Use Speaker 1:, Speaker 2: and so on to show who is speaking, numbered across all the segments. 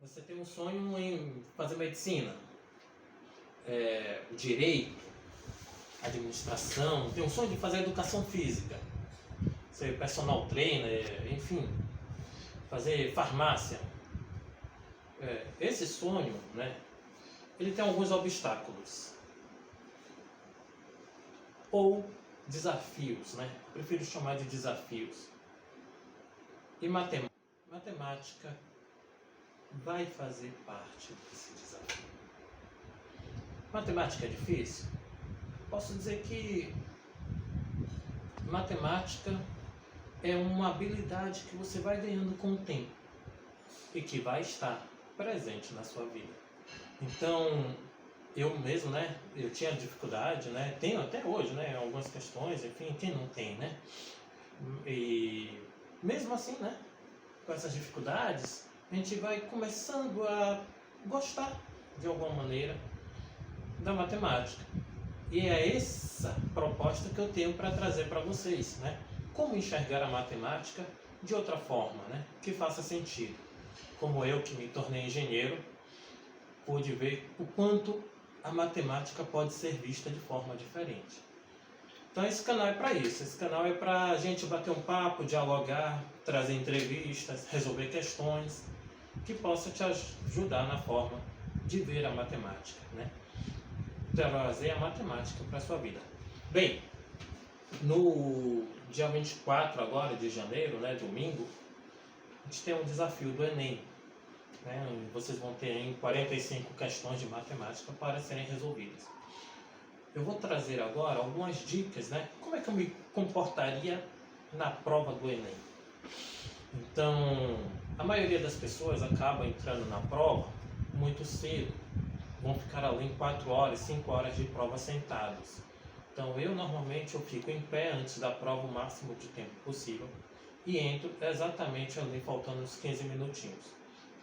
Speaker 1: Você tem um sonho em fazer medicina, direito, administração, tem um sonho de fazer educação física, ser personal trainer, enfim, fazer farmácia. Esse sonho, né, ele tem alguns obstáculos ou desafios, né? Eu prefiro chamar de desafios. E matemática vai fazer parte desse desafio. Matemática é difícil? Posso dizer que matemática é uma habilidade que você vai ganhando com o tempo e que vai estar presente na sua vida. Então, eu mesmo, né, eu tinha dificuldade, né, tenho até hoje, né, algumas questões, enfim, quem não tem, né? E mesmo assim, né, com essas dificuldades, a gente vai começando a gostar de alguma maneira da matemática. E é essa proposta que eu tenho para trazer para vocês, né? Como enxergar a matemática de outra forma, né? Que faça sentido. Como eu, que me tornei engenheiro, pude ver o quanto a matemática pode ser vista de forma diferente. Então esse canal é para isso. Esse canal é para a gente bater um papo, dialogar, trazer entrevistas, resolver questões que possa te ajudar na forma de ver a matemática, né? Trazer a matemática para a sua vida. Bem, no dia 24 agora de janeiro, né, domingo, a gente tem um desafio do Enem, né? Vocês vão ter aí 45 questões de matemática para serem resolvidas. Eu vou trazer agora algumas dicas, né? Como é que eu me comportaria na prova do Enem? Então, a maioria das pessoas acaba entrando na prova muito cedo. Vão ficar ali em 4 horas, 5 horas de prova sentados. Então, eu normalmente fico em pé antes da prova o máximo de tempo possível e entro exatamente ali faltando uns 15 minutinhos.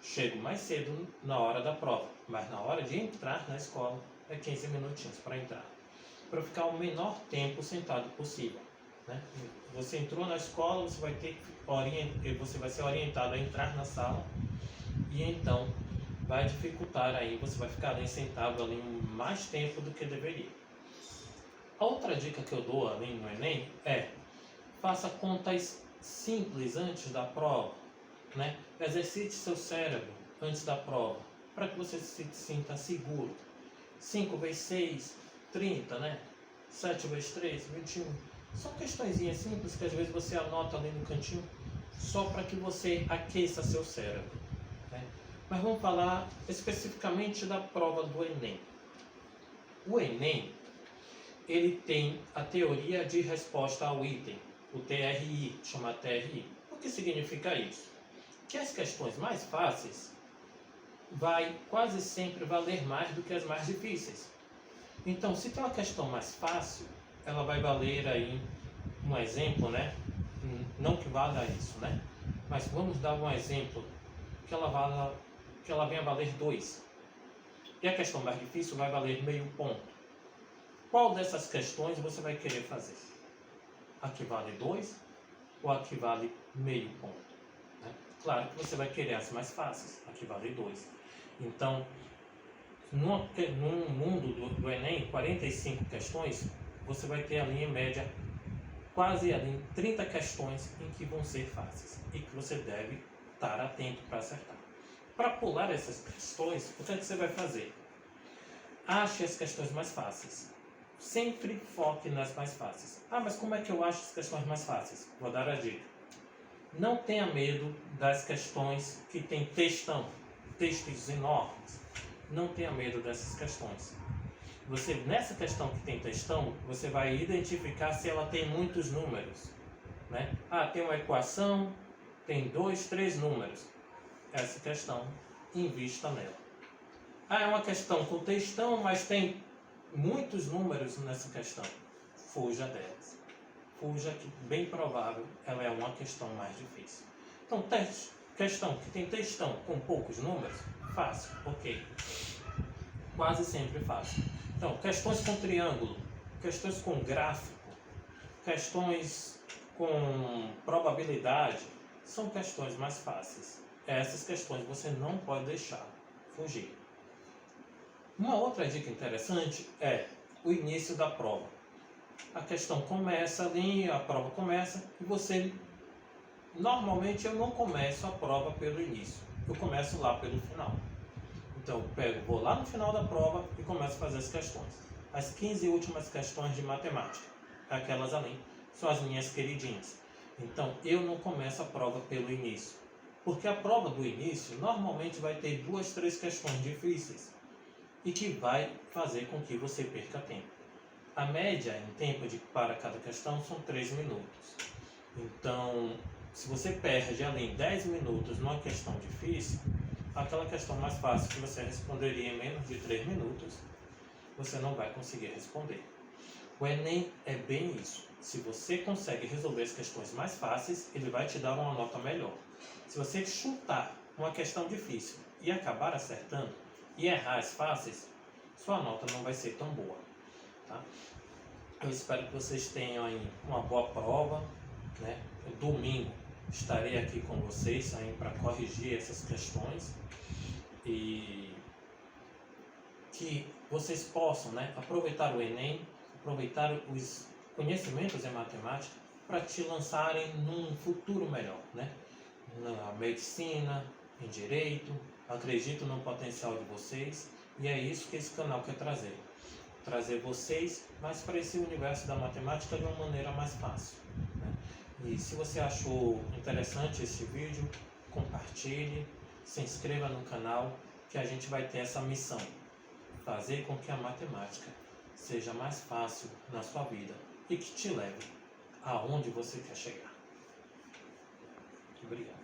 Speaker 1: Chego mais cedo na hora da prova, mas na hora de entrar na escola é 15 minutinhos para entrar. Para ficar o menor tempo sentado possível, né? Você entrou na escola, você vai ser orientado a entrar na sala e então vai dificultar aí, você vai ficar ali sentado ali mais tempo do que deveria. A outra dica que eu dou ali no Enem é: faça contas simples antes da prova, né? Exercite seu cérebro antes da prova, para que você se sinta seguro. 5 vezes 6, 30, né? 7 vezes 3, 21. São questõezinhas simples que às vezes você anota ali no cantinho, só para que você aqueça seu cérebro, né? Mas vamos falar especificamente da prova do Enem. O Enem, ele tem a teoria de resposta ao item, o TRI, chamado TRI. O que significa isso? Que as questões mais fáceis vai quase sempre valer mais do que as mais difíceis. Então, se tem uma questão mais fácil, ela vai valer aí um exemplo, né? Não que valha isso, né? Mas vamos dar um exemplo que ela venha valer 2. E a questão mais difícil vai valer meio ponto. Qual dessas questões você vai querer fazer? A que vale 2 ou a que vale meio ponto, né? Claro que você vai querer as mais fáceis, a que vale 2. Então, num mundo do Enem, 45 questões, você vai ter ali em média quase ali 30 questões em que vão ser fáceis e que você deve estar atento para acertar. Para pular essas questões, o que é que você vai fazer? Ache as questões mais fáceis. Sempre foque nas mais fáceis. Ah, mas como é que eu acho as questões mais fáceis? Vou dar a dica. Não tenha medo das questões que tem textos enormes. Não tenha medo dessas questões. Nessa questão que tem textão, você vai identificar se ela tem muitos números, né? Ah, tem uma equação, tem 2, 3 números. Essa questão, invista nela. Ah, é uma questão com textão, mas tem muitos números nessa questão. Fuja delas. Fuja, que bem provável ela é uma questão mais difícil. Então, questão que tem textão com poucos números, fácil, ok. Quase sempre fácil. Então, questões com triângulo, questões com gráfico, questões com probabilidade, são questões mais fáceis. essas questões você não pode deixar fugir. Uma outra dica interessante é o início da prova. A questão começa ali, a prova começa e você... Normalmente eu não começo a prova pelo início, eu começo lá pelo final. Então vou lá no final da prova e começo a fazer as questões. As 15 últimas questões de matemática, aquelas ali, são as minhas queridinhas. Então eu não começo a prova pelo início, porque a prova do início normalmente vai ter 2, 3 questões difíceis e que vai fazer com que você perca tempo. A média em tempo para cada questão são 3 minutos. Então, se você perde ali 10 minutos numa questão difícil, aquela questão mais fácil que você responderia em menos de 3 minutos, você não vai conseguir responder. O Enem é bem isso. Se você consegue resolver as questões mais fáceis, ele vai te dar uma nota melhor. Se você chutar uma questão difícil e acabar acertando e errar as fáceis, sua nota não vai ser tão boa. Tá? Eu espero que vocês tenham aí uma boa prova, né? Domingo estarei aqui com vocês para corrigir essas questões e que vocês possam, né, aproveitar o Enem, aproveitar os conhecimentos em matemática para te lançarem num futuro melhor, né? Na medicina, em direito. Acredito no potencial de vocês e é isso que esse canal quer trazer. Trazer vocês mais para esse universo da matemática de uma maneira mais fácil, né? E se você achou interessante esse vídeo, compartilhe, se inscreva no canal, que a gente vai ter essa missão, fazer com que a matemática seja mais fácil na sua vida e que te leve aonde você quer chegar. Obrigado.